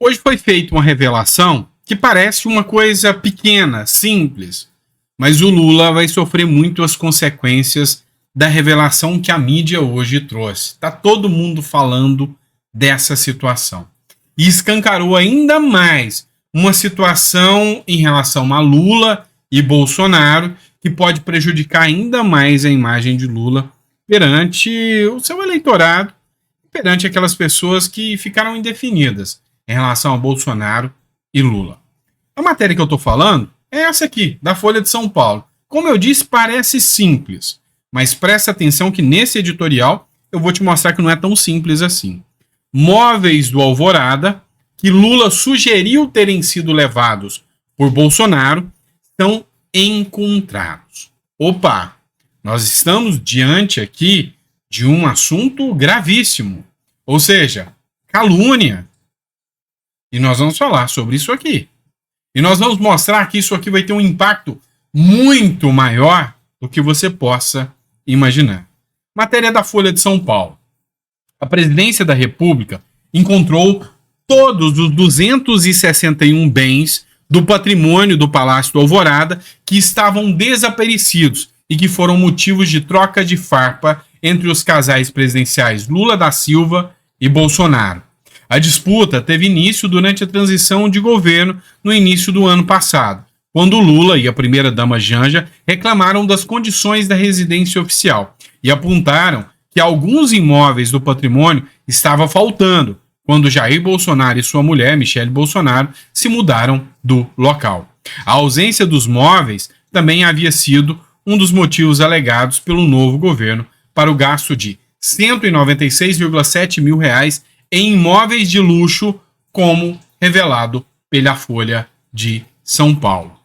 Hoje foi feita uma revelação que parece uma coisa pequena, simples, mas o Lula vai sofrer muito as consequências da revelação que a mídia hoje trouxe. Está todo mundo falando dessa situação. E escancarou ainda mais uma situação em relação a Lula e Bolsonaro que pode prejudicar ainda mais a imagem de Lula perante o seu eleitorado, perante aquelas pessoas que ficaram indefinidas em relação a Bolsonaro e Lula. A matéria que eu estou falando é essa aqui, da Folha de São Paulo. Como eu disse, parece simples, mas presta atenção que nesse editorial eu vou te mostrar que não é tão simples assim. Móveis do Alvorada, que Lula sugeriu terem sido levados por Bolsonaro, são encontrados. Opa, nós estamos diante aqui de um assunto gravíssimo, ou seja, calúnia. E nós vamos falar sobre isso aqui. E nós vamos mostrar que isso aqui vai ter um impacto muito maior do que você possa imaginar. Matéria da Folha de São Paulo. A Presidência da República encontrou todos os 261 bens do patrimônio do Palácio do Alvorada que estavam desaparecidos e que foram motivos de troca de farpa entre os casais presidenciais Lula da Silva e Bolsonaro. A disputa teve início durante a transição de governo no início do ano passado, quando Lula e a primeira-dama Janja reclamaram das condições da residência oficial e apontaram que alguns imóveis do patrimônio estavam faltando quando Jair Bolsonaro e sua mulher, Michele Bolsonaro, se mudaram do local. A ausência dos móveis também havia sido um dos motivos alegados pelo novo governo para o gasto de R$ 196,7 mil em imóveis de luxo, como revelado pela Folha de São Paulo.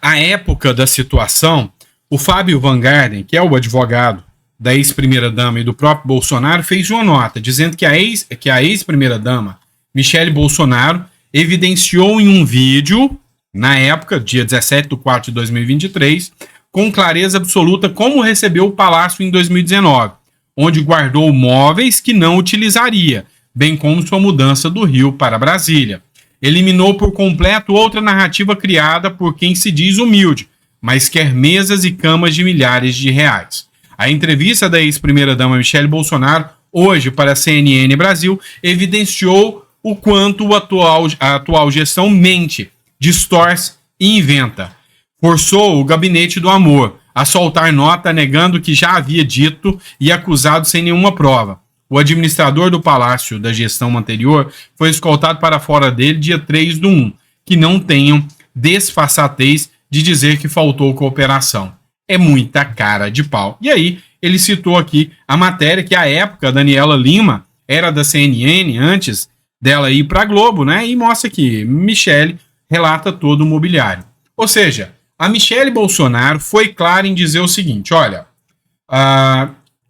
À época da situação, o Fábio Van Garden, que é o advogado da ex-primeira-dama e do próprio Bolsonaro, fez uma nota dizendo que a ex-primeira-dama, Michele Bolsonaro, evidenciou em um vídeo, na época, dia 17 de 4 de 2023, com clareza absoluta como recebeu o palácio em 2019, onde guardou móveis que não utilizaria, bem como sua mudança do Rio para Brasília. Eliminou por completo outra narrativa criada por quem se diz humilde, mas quer mesas e camas de milhares de reais. A entrevista da ex-primeira-dama Michele Bolsonaro, hoje para a CNN Brasil, evidenciou o quanto a atual gestão mente, distorce e inventa. Forçou o gabinete do amor a soltar nota negando o que já havia dito e acusado sem nenhuma prova. O administrador do palácio da gestão anterior foi escoltado para fora dele dia 3/1, que não tenham desfaçatez de dizer que faltou cooperação. É muita cara de pau. E aí, ele citou aqui a matéria que, à época, a Daniela Lima era da CNN, antes dela ir para a Globo, né? E mostra que Michele relata todo o mobiliário. Ou seja, a Michele Bolsonaro foi clara em dizer o seguinte, olha,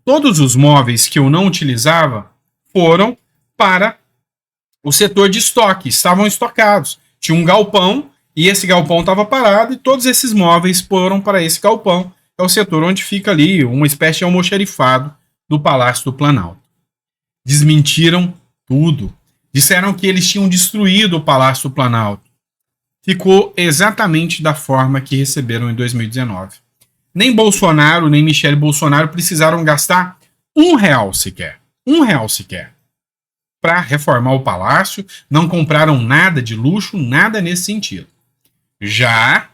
todos os móveis que eu não utilizava foram para o setor de estoque, estavam estocados. Tinha um galpão e esse galpão estava parado e todos esses móveis foram para esse galpão. É o setor onde fica ali uma espécie de almoxarifado do Palácio do Planalto. Desmentiram tudo. Disseram que eles tinham destruído o Palácio do Planalto. Ficou exatamente da forma que receberam em 2019. Nem Bolsonaro, nem Michele Bolsonaro precisaram gastar R$ 1 sequer. R$ 1 sequer. Para reformar o palácio, não compraram nada de luxo, nada nesse sentido. Já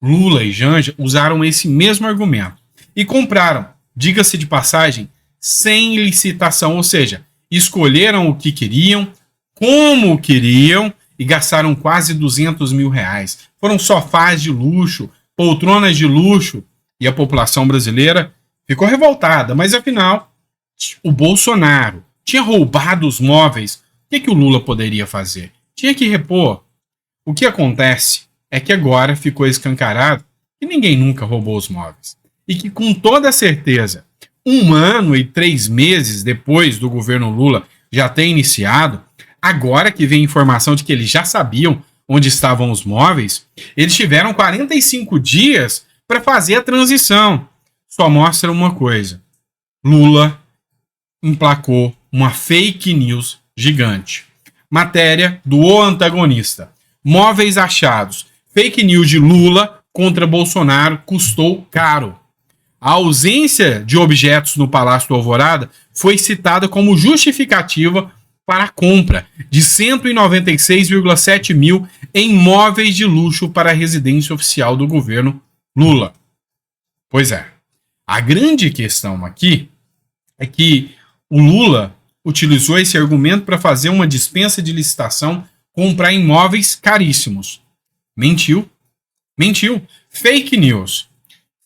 Lula e Janja usaram esse mesmo argumento e compraram, diga-se de passagem, sem licitação, ou seja, escolheram o que queriam, como queriam e gastaram quase R$ 200 mil. Foram sofás de luxo, poltronas de luxo e a população brasileira ficou revoltada, mas afinal, o Bolsonaro tinha roubado os móveis. O que o Lula poderia fazer? Tinha que repor. O que acontece é que agora ficou escancarado que ninguém nunca roubou os móveis. E que com toda certeza, 1 ano e 3 meses depois do governo Lula já ter iniciado, agora que vem informação de que eles já sabiam onde estavam os móveis, eles tiveram 45 dias para fazer a transição. Só mostra uma coisa. Lula emplacou uma fake news gigante. Matéria do O Antagonista. Móveis achados. Fake news de Lula contra Bolsonaro custou caro. A ausência de objetos no Palácio do Alvorada foi citada como justificativa para a compra de 196,7 mil em móveis de luxo para a residência oficial do governo Lula. Pois é, a grande questão aqui é que o Lula utilizou esse argumento para fazer uma dispensa de licitação, comprar imóveis caríssimos. Mentiu. Fake news.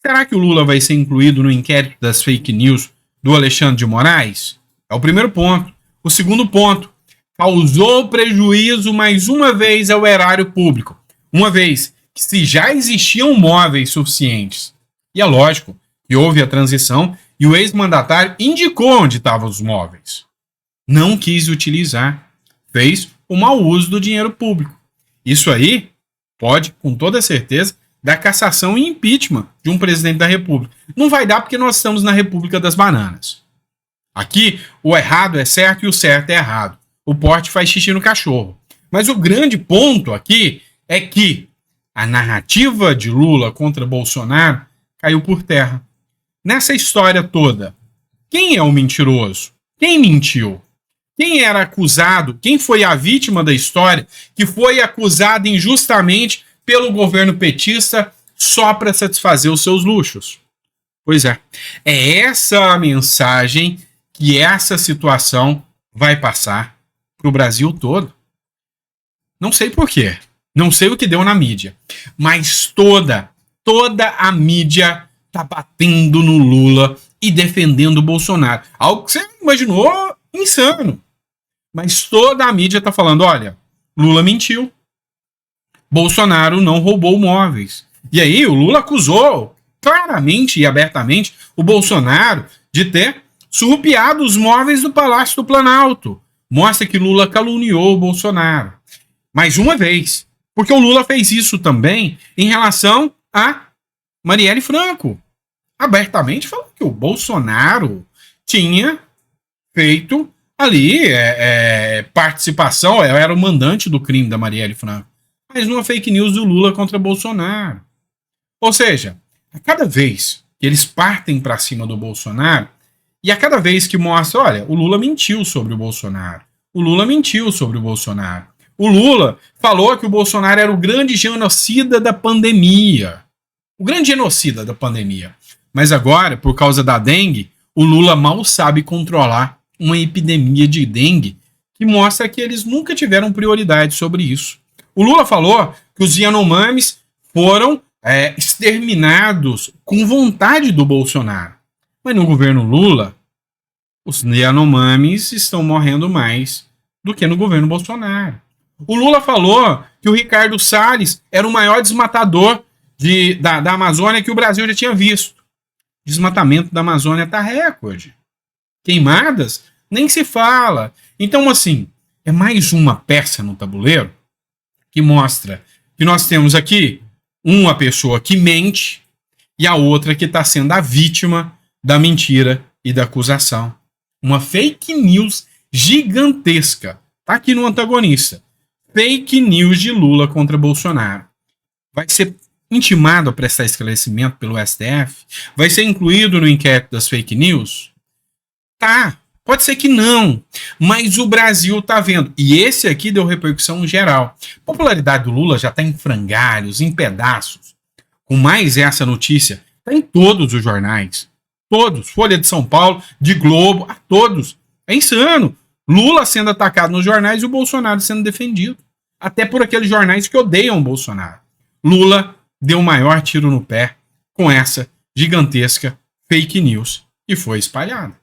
Será que o Lula vai ser incluído no inquérito das fake news do Alexandre de Moraes? É o primeiro ponto. O segundo ponto, causou prejuízo mais uma vez ao erário público, uma vez que se já existiam móveis suficientes. E é lógico que houve a transição e o ex-mandatário indicou onde estavam os móveis. Não quis utilizar, fez o mau uso do dinheiro público. Isso aí pode, com toda certeza, dar cassação e impeachment de um presidente da República. Não vai dar porque nós estamos na República das Bananas. Aqui, o errado é certo e o certo é errado. O porte faz xixi no cachorro. Mas o grande ponto aqui é que a narrativa de Lula contra Bolsonaro caiu por terra. Nessa história toda, quem é o mentiroso? Quem mentiu? Quem era acusado? Quem foi a vítima da história que foi acusado injustamente pelo governo petista só para satisfazer os seus luxos? Pois é. É essa a mensagem que essa situação vai passar para o Brasil todo. Não sei por quê. Não sei o que deu na mídia. Mas toda a mídia tá batendo no Lula e defendendo o Bolsonaro. Algo que você imaginou insano. Mas toda a mídia tá falando, olha, Lula mentiu. Bolsonaro não roubou móveis. E aí o Lula acusou claramente e abertamente o Bolsonaro de ter surrupiado os móveis do Palácio do Planalto. Mostra que Lula caluniou o Bolsonaro. Mais uma vez. Porque o Lula fez isso também em relação a Marielle Franco. Abertamente falou que o Bolsonaro tinha feito ali participação, era o mandante do crime da Marielle Franco. Mas numa fake news do Lula contra Bolsonaro. Ou seja, a cada vez que eles partem para cima do Bolsonaro, e a cada vez que mostra, olha, o Lula mentiu sobre o Bolsonaro. O Lula mentiu sobre o Bolsonaro. O Lula falou que o Bolsonaro era o grande genocida da pandemia. O grande genocida da pandemia. Mas agora, por causa da dengue, o Lula mal sabe controlar uma epidemia de dengue que mostra que eles nunca tiveram prioridade sobre isso. O Lula falou que os Yanomamis foram exterminados com vontade do Bolsonaro. Mas no governo Lula, os Yanomamis estão morrendo mais do que no governo Bolsonaro. O Lula falou que o Ricardo Salles era o maior desmatador da Amazônia que o Brasil já tinha visto. Desmatamento da Amazônia está recorde. Queimadas, nem se fala. Então, assim, é mais uma peça no tabuleiro que mostra que nós temos aqui uma pessoa que mente e a outra que está sendo a vítima da mentira e da acusação. Uma fake news gigantesca. Está aqui no Antagonista. Fake news de Lula contra Bolsonaro. Vai ser intimado a prestar esclarecimento pelo STF? Vai ser incluído no inquérito das fake news? Tá, pode ser que não, mas o Brasil tá vendo. E esse aqui deu repercussão geral. A popularidade do Lula já tá em frangalhos, em pedaços. Com mais essa notícia, tá em todos os jornais. Todos. Folha de São Paulo, de Globo, a todos. É insano. Lula sendo atacado nos jornais e o Bolsonaro sendo defendido. Até por aqueles jornais que odeiam o Bolsonaro. Lula deu o maior tiro no pé com essa gigantesca fake news e foi espalhada.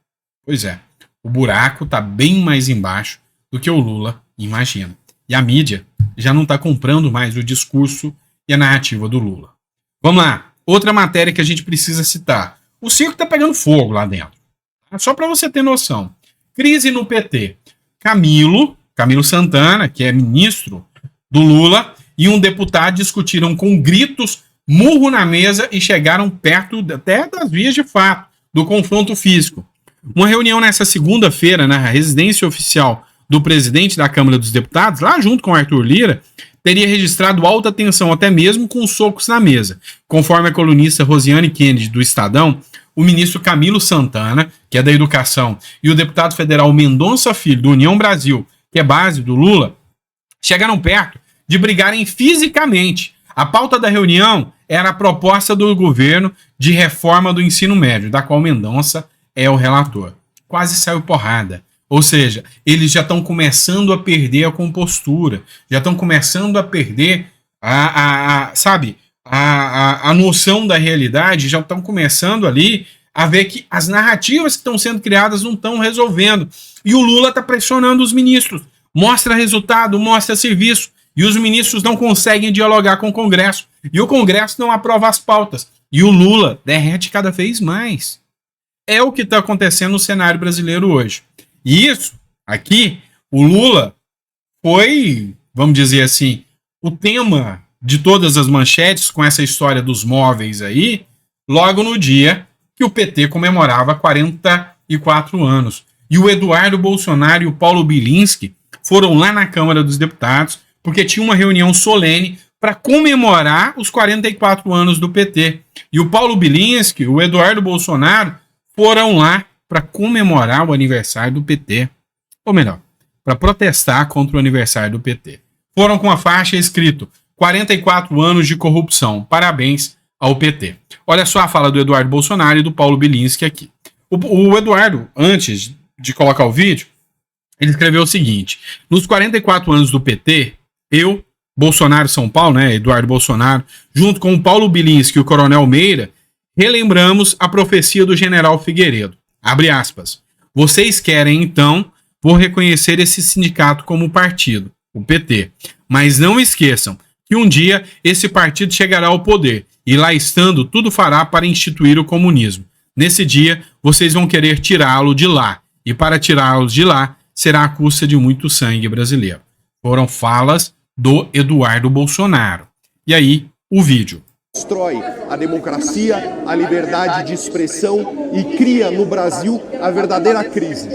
Pois é, o buraco está bem mais embaixo do que o Lula imagina. E a mídia já não está comprando mais o discurso e a narrativa do Lula. Vamos lá, outra matéria que a gente precisa citar. O circo está pegando fogo lá dentro. Só para você ter noção. Crise no PT. Camilo Santana, que é ministro do Lula, e um deputado discutiram com gritos, murro na mesa e chegaram perto até das vias de fato, do confronto físico. Uma reunião nessa segunda-feira na residência oficial do presidente da Câmara dos Deputados, lá junto com Arthur Lira, teria registrado alta tensão, até mesmo com socos na mesa. Conforme a colunista Rosiane Kennedy, do Estadão, o ministro Camilo Santana, que é da Educação, e o deputado federal Mendonça Filho, do União Brasil, que é base do Lula, chegaram perto de brigarem fisicamente. A pauta da reunião era a proposta do governo de reforma do ensino médio, da qual Mendonça é o relator. Quase saiu porrada. Ou seja, eles já estão começando a perder a compostura, já estão começando a perder a noção da realidade, já estão começando ali a ver que as narrativas que estão sendo criadas não estão resolvendo. E o Lula está pressionando os ministros. Mostra resultado, mostra serviço. E os ministros não conseguem dialogar com o Congresso. E o Congresso não aprova as pautas. E o Lula derrete cada vez mais. É o que está acontecendo no cenário brasileiro hoje. E isso, aqui, o Lula foi, vamos dizer assim, o tema de todas as manchetes com essa história dos móveis aí, logo no dia que o PT comemorava 44 anos. E o Eduardo Bolsonaro e o Paulo Bilinski foram lá na Câmara dos Deputados, porque tinha uma reunião solene para comemorar os 44 anos do PT. E o Paulo Bilinski e o Eduardo Bolsonaro foram lá para comemorar o aniversário do PT. Ou melhor, para protestar contra o aniversário do PT. Foram com a faixa escrito 44 anos de corrupção. Parabéns ao PT. Olha só a fala do Eduardo Bolsonaro e do Paulo Bilinski aqui. O Eduardo, antes de colocar o vídeo, ele escreveu o seguinte: nos 44 anos do PT, eu, Bolsonaro São Paulo, né, Eduardo Bolsonaro, junto com o Paulo Bilinski e o Coronel Meira, relembramos a profecia do general Figueiredo. Abre aspas. Vocês querem, então, vou reconhecer esse sindicato como partido, o PT. Mas não esqueçam que um dia esse partido chegará ao poder e lá estando tudo fará para instituir o comunismo. Nesse dia, vocês vão querer tirá-lo de lá. E para tirá-lo de lá, será à custa de muito sangue brasileiro. Foram falas do Eduardo Bolsonaro. E aí, o vídeo. Destrói a democracia, a liberdade de expressão e cria no Brasil a verdadeira crise.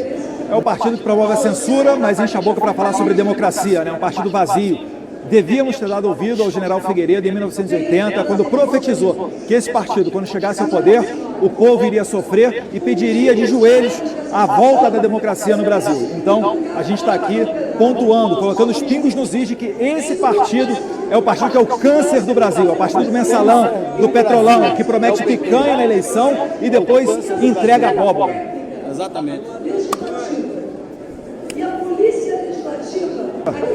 É o partido que promove a censura, mas enche a boca para falar sobre democracia, né? Um partido vazio. Devíamos ter dado ouvido ao general Figueiredo em 1980, quando profetizou que esse partido, quando chegasse ao poder, o povo iria sofrer e pediria de joelhos a volta da democracia no Brasil. Então, a gente está aqui pontuando, colocando os pingos nos is de que esse partido é o partido que é o câncer do Brasil, é o partido do mensalão, do petrolão, que promete picanha na eleição e depois entrega abóbora. Exatamente. E a polícia legislativa... Partido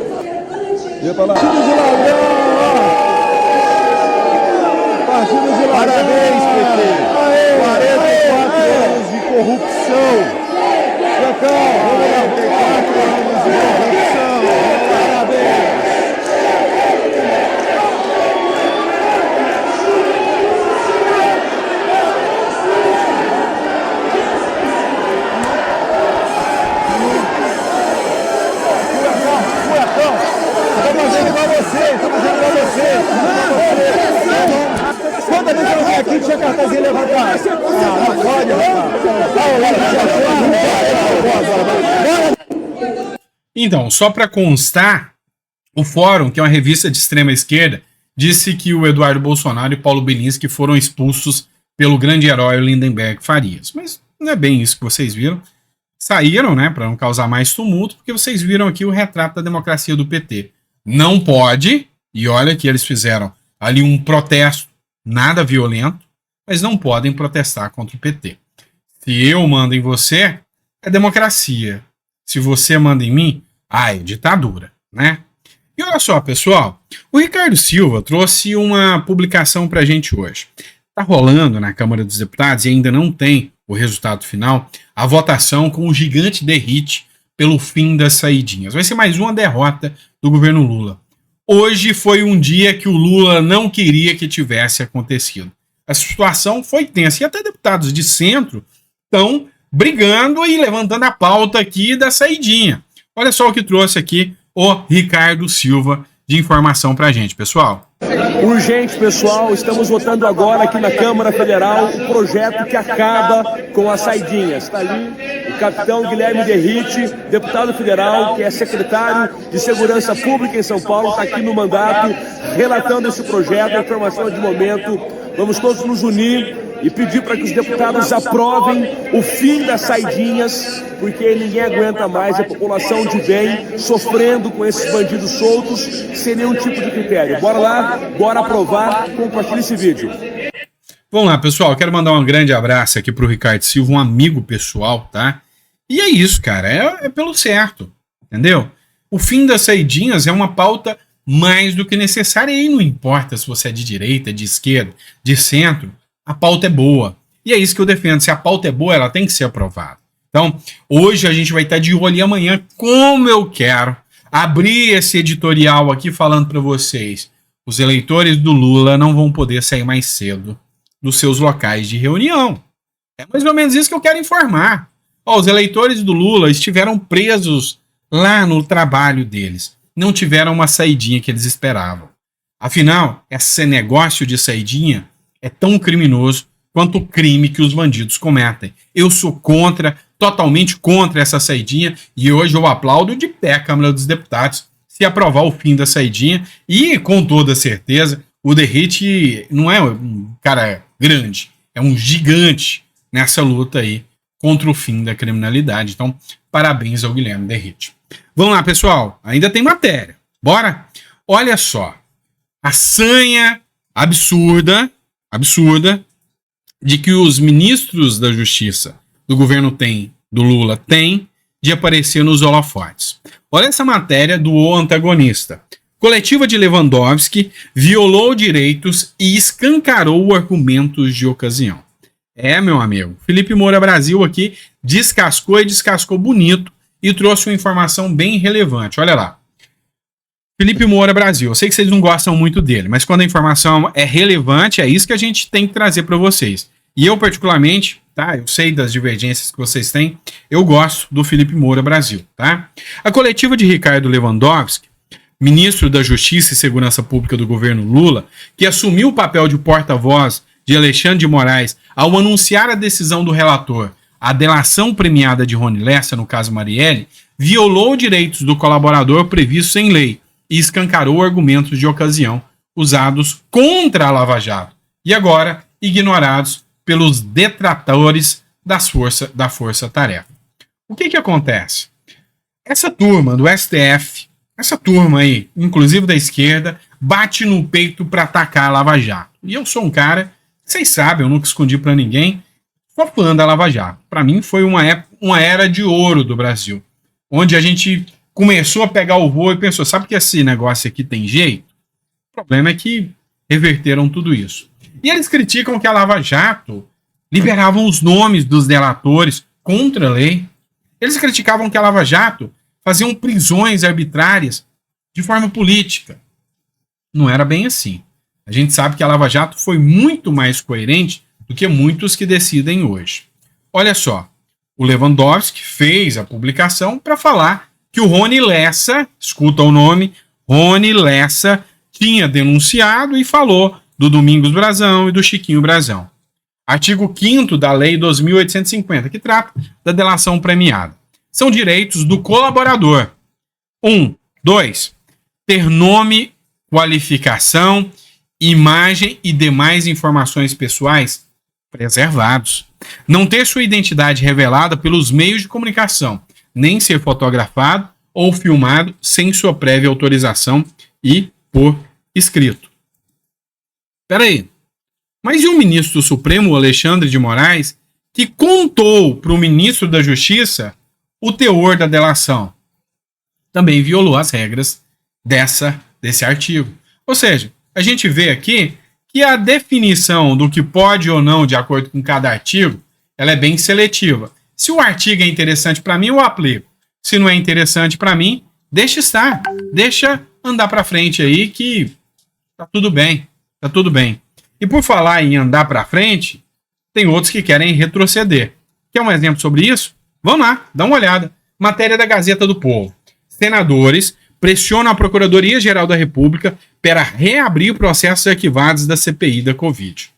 de ladrão! Partido de ladrão! Parabéns, PT! 44 anos de corrupção! 44 anos de corrupção! Parabéns! Quando a gente não aqui, tinha cartazinha levantada. Não pode, Então, só para constar, o Fórum, que é uma revista de extrema esquerda, disse que o Eduardo Bolsonaro e Paulo Bilinski foram expulsos pelo grande herói Lindenberg Farias. Mas não é bem isso que vocês viram. Saíram, né, para não causar mais tumulto, porque vocês viram aqui o retrato da democracia do PT. Não pode, e olha que eles fizeram ali um protesto nada violento, mas não podem protestar contra o PT. Se eu mando em você, é democracia. Se você manda em mim, é ditadura, né? E olha só, pessoal, o Ricardo Silva trouxe uma publicação pra gente hoje. Tá rolando na Câmara dos Deputados e ainda não tem o resultado final, a votação com o gigante derrite pelo fim das saidinhas. Vai ser mais uma derrota do governo Lula. Hoje foi um dia que o Lula não queria que tivesse acontecido. A situação foi tensa e até deputados de centro estão brigando e levantando a pauta aqui da saidinha. Olha só o que trouxe aqui o Ricardo Silva de informação pra gente, pessoal. Urgente, pessoal, estamos votando agora aqui na Câmara Federal o projeto que acaba com as saidinhas. Está ali o capitão Guilherme Derrite, deputado federal, que é secretário de Segurança Pública em São Paulo, está aqui no mandato, relatando esse projeto, a informação de momento. Vamos todos nos unir e pedir para que os deputados aprovem o fim das saidinhas, porque ninguém aguenta mais a população de bem sofrendo com esses bandidos soltos sem nenhum tipo de critério. Bora lá, bora aprovar, compartilhe esse vídeo. Vamos lá, pessoal, quero mandar um grande abraço aqui pro Ricardo Silva, um amigo pessoal, tá? E é isso, cara, é pelo certo, entendeu? O fim das saidinhas é uma pauta mais do que necessária, e aí não importa se você é de direita, de esquerda, de centro, a pauta é boa. E é isso que eu defendo. Se a pauta é boa, ela tem que ser aprovada. Então, hoje a gente vai estar de olho, e amanhã, como eu quero abrir esse editorial aqui falando para vocês, os eleitores do Lula não vão poder sair mais cedo dos seus locais de reunião. É mais ou menos isso que eu quero informar. Ó, os eleitores do Lula estiveram presos lá no trabalho deles. Não tiveram uma saidinha que eles esperavam. Afinal, esse negócio de saidinha é tão criminoso quanto o crime que os bandidos cometem. Eu sou totalmente contra essa saidinha, e hoje eu aplaudo de pé a Câmara dos Deputados se aprovar o fim da saidinha, e com toda certeza o Derrite não é um cara grande, é um gigante nessa luta aí contra o fim da criminalidade. Então, parabéns ao Guilherme Derrite. Vamos lá, pessoal, ainda tem matéria. Bora? Olha só, a sanha absurda de que os ministros da Justiça do governo do Lula têm de aparecer nos holofotes. Olha essa matéria do O Antagonista. Coletiva de Lewandowski violou direitos e escancarou argumentos de ocasião. É, meu amigo, Felipe Moura Brasil aqui descascou e descascou bonito e trouxe uma informação bem relevante. Olha lá. Felipe Moura Brasil, eu sei que vocês não gostam muito dele, mas quando a informação é relevante, é isso que a gente tem que trazer para vocês. E eu, particularmente, tá? Eu sei das divergências que vocês têm, eu gosto do Felipe Moura Brasil, tá? A coletiva de Ricardo Lewandowski, ministro da Justiça e Segurança Pública do governo Lula, que assumiu o papel de porta-voz de Alexandre de Moraes ao anunciar a decisão do relator, a delação premiada de Rony Lessa, no caso Marielle, violou direitos do colaborador previstos em lei e escancarou argumentos de ocasião usados contra a Lava Jato e agora ignorados pelos detratores da Força-Tarefa. O que acontece? Essa turma do STF, essa turma aí, inclusive da esquerda, bate no peito para atacar a Lava Jato. E eu sou um cara, vocês sabem, eu nunca escondi para ninguém, sou fã da Lava Jato. Para mim foi uma era de ouro do Brasil, onde a gente começou a pegar o voo e pensou, sabe que esse negócio aqui tem jeito? O problema é que reverteram tudo isso. E eles criticam que a Lava Jato liberavam os nomes dos delatores contra a lei. Eles criticavam que a Lava Jato faziam prisões arbitrárias de forma política. Não era bem assim. A gente sabe que a Lava Jato foi muito mais coerente do que muitos que decidem hoje. Olha só, o Lewandowski fez a publicação para falar que o Rony Lessa, escuta o nome, Rony Lessa, tinha denunciado e falou do Domingos Brazão e do Chiquinho Brazão. Artigo 5º da Lei 2.850, que trata da delação premiada. São direitos do colaborador. 2. Ter nome, qualificação, imagem e demais informações pessoais preservados. Não ter sua identidade revelada pelos meios de comunicação, nem ser fotografado ou filmado sem sua prévia autorização e por escrito. Espera aí, mas e o ministro do Supremo, Alexandre de Moraes, que contou para o ministro da Justiça o teor da delação? Também violou as regras desse artigo. Ou seja, a gente vê aqui que a definição do que pode ou não, de acordo com cada artigo, ela é bem seletiva. Se o artigo é interessante para mim, eu aplico. Se não é interessante para mim, deixa estar. Deixa andar para frente aí que tá tudo bem. Tá tudo bem. E por falar em andar para frente, tem outros que querem retroceder. Quer um exemplo sobre isso? Vamos lá, dá uma olhada. Matéria da Gazeta do Povo. Senadores pressionam a Procuradoria-Geral da República para reabrir processos arquivados da CPI da Covid.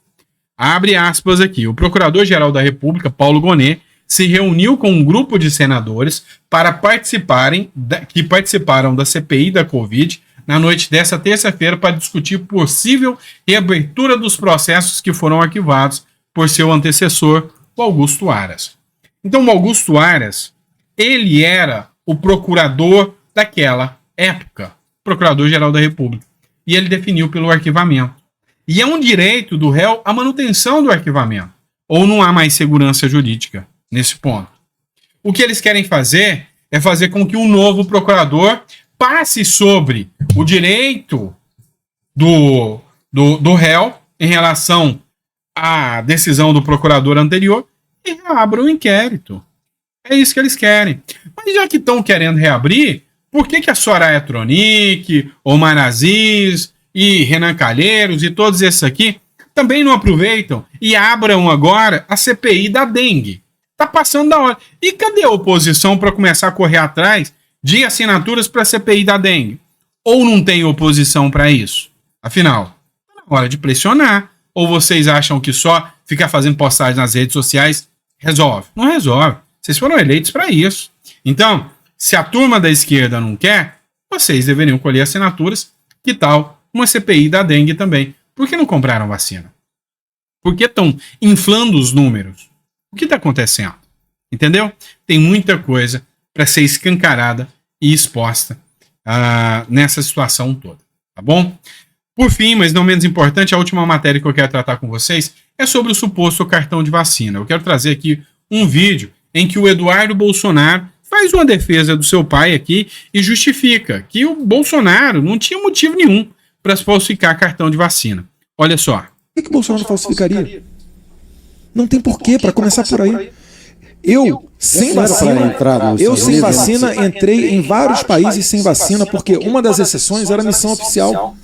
Abre aspas aqui. O Procurador-Geral da República, Paulo Gonet, se reuniu com um grupo de senadores para que participaram da CPI da Covid na noite dessa terça-feira para discutir possível reabertura dos processos que foram arquivados por seu antecessor, o Augusto Aras. Então, o Augusto Aras, ele era o procurador daquela época, Procurador-Geral da República, e ele definiu pelo arquivamento. E é um direito do réu a manutenção do arquivamento, ou não há mais segurança jurídica nesse ponto. O que eles querem fazer é fazer com que um novo procurador passe sobre o direito do réu em relação à decisão do procurador anterior e abra um inquérito. É isso que eles querem. Mas já que estão querendo reabrir, por que a Soraya Tronic, Omar Aziz e Renan Calheiros e todos esses aqui também não aproveitam e abram agora a CPI da dengue? Tá passando da hora. E cadê a oposição para começar a correr atrás de assinaturas para a CPI da dengue? Ou não tem oposição para isso? Afinal, tá na hora de pressionar. Ou vocês acham que só ficar fazendo postagens nas redes sociais resolve? Não resolve. Vocês foram eleitos para isso. Então, se a turma da esquerda não quer, vocês deveriam colher assinaturas. Que tal uma CPI da dengue também? Por que não compraram vacina? Por que estão inflando os números? O que está acontecendo? Entendeu? Tem muita coisa para ser escancarada e exposta nessa situação toda. Tá bom? Por fim, mas não menos importante, a última matéria que eu quero tratar com vocês é sobre o suposto cartão de vacina. Eu quero trazer aqui um vídeo em que o Eduardo Bolsonaro faz uma defesa do seu pai aqui e justifica que o Bolsonaro não tinha motivo nenhum para falsificar cartão de vacina. Olha só. Por que o Bolsonaro falsificaria? Não tem porquê, para começar por aí. Eu, sem vacina, entrei em vários países sem vacina, porque uma das exceções era a missão oficial.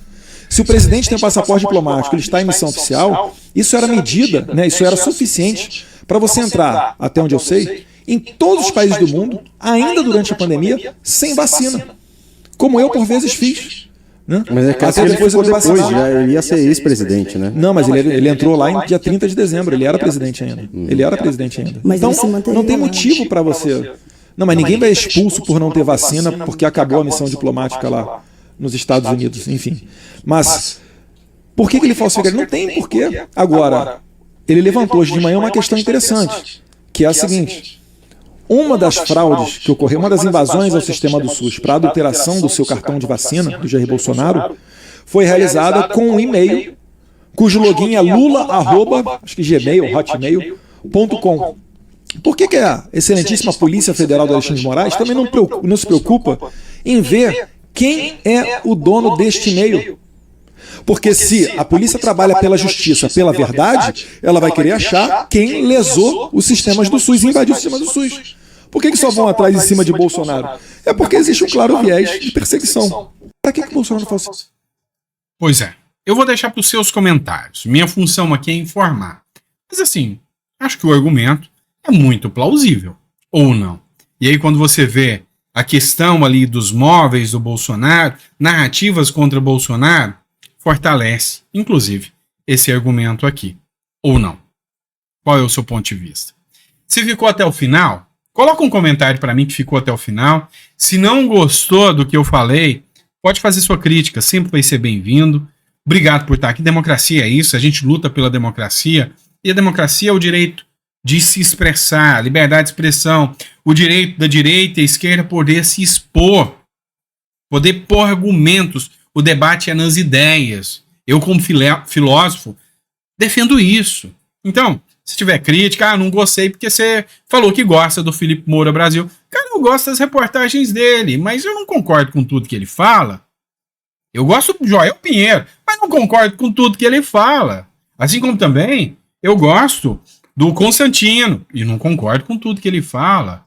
Se o presidente tem um passaporte diplomático, ele está em missão oficial, isso era medida, né, isso era suficiente para você entrar, até onde eu sei, em todos os países do mundo, ainda durante a pandemia, sem vacina. Como eu, por vezes, fiz. Né? Mas é que até depois ele ia ser ex-presidente, né? Não, mas ele entrou lá em dia 30 de dezembro, ele era presidente ainda. Ele era presidente ainda. Então, não tem motivo para você... Não, mas ninguém vai expulso por não ter vacina, porque acabou a missão diplomática lá nos Estados Unidos, enfim. Mas, por que ele falsificaria? Não tem porquê. Agora, ele levantou hoje de manhã uma questão interessante, que é a seguinte... Uma das fraudes que ocorreu, uma das invasões ao sistema do SUS para adulteração do seu cartão de vacina, do Jair Bolsonaro, foi realizada com um e-mail cujo login é lula@hotmail.com. Por que a excelentíssima Polícia Federal do Alexandre de Moraes também não se preocupa em ver quem é o dono deste e-mail? Porque se a polícia trabalha pela justiça, pela verdade, ela vai querer achar quem lesou os sistemas do SUS e invadiu o sistema do SUS. Por que só vão atrás em cima de Bolsonaro? É porque existe um claro viés de perseguição. Para que o Bolsonaro faz isso? Pois é. Eu vou deixar para os seus comentários. Minha função aqui é informar. Mas assim, acho que o argumento é muito plausível. Ou não? E aí quando você vê a questão ali dos móveis do Bolsonaro, narrativas contra Bolsonaro, fortalece, inclusive, esse argumento aqui. Ou não? Qual é o seu ponto de vista? Se ficou até o final, coloca um comentário para mim que ficou até o final. Se não gostou do que eu falei, pode fazer sua crítica, sempre vai ser bem-vindo. Obrigado por estar aqui. Democracia é isso, a gente luta pela democracia. E a democracia é o direito de se expressar, a liberdade de expressão, o direito da direita e esquerda poder se expor, poder pôr argumentos. O debate é nas ideias. Eu, como filósofo, defendo isso. Então, se tiver crítica, não gostei porque você falou que gosta do Felipe Moura Brasil. Cara, eu gosto das reportagens dele, mas eu não concordo com tudo que ele fala. Eu gosto do Joel Pinheiro, mas não concordo com tudo que ele fala. Assim como também eu gosto do Constantino e não concordo com tudo que ele fala.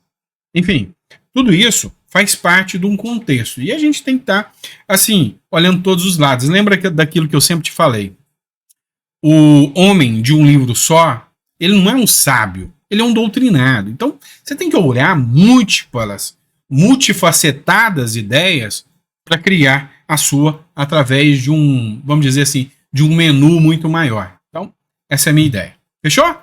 Enfim, tudo isso faz parte de um contexto. E a gente tem que estar, assim, olhando todos os lados. Lembra daquilo que eu sempre te falei? O homem de um livro só, ele não é um sábio, ele é um doutrinado. Então, você tem que olhar multifacetadas ideias para criar a sua através de um, vamos dizer assim, de um menu muito maior. Então, essa é a minha ideia. Fechou?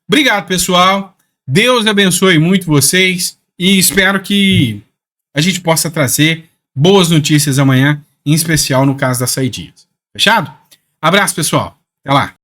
Obrigado, pessoal. Deus abençoe muito vocês e espero que a gente possa trazer boas notícias amanhã, em especial no caso das saidinhas. Fechado? Abraço, pessoal. Até lá.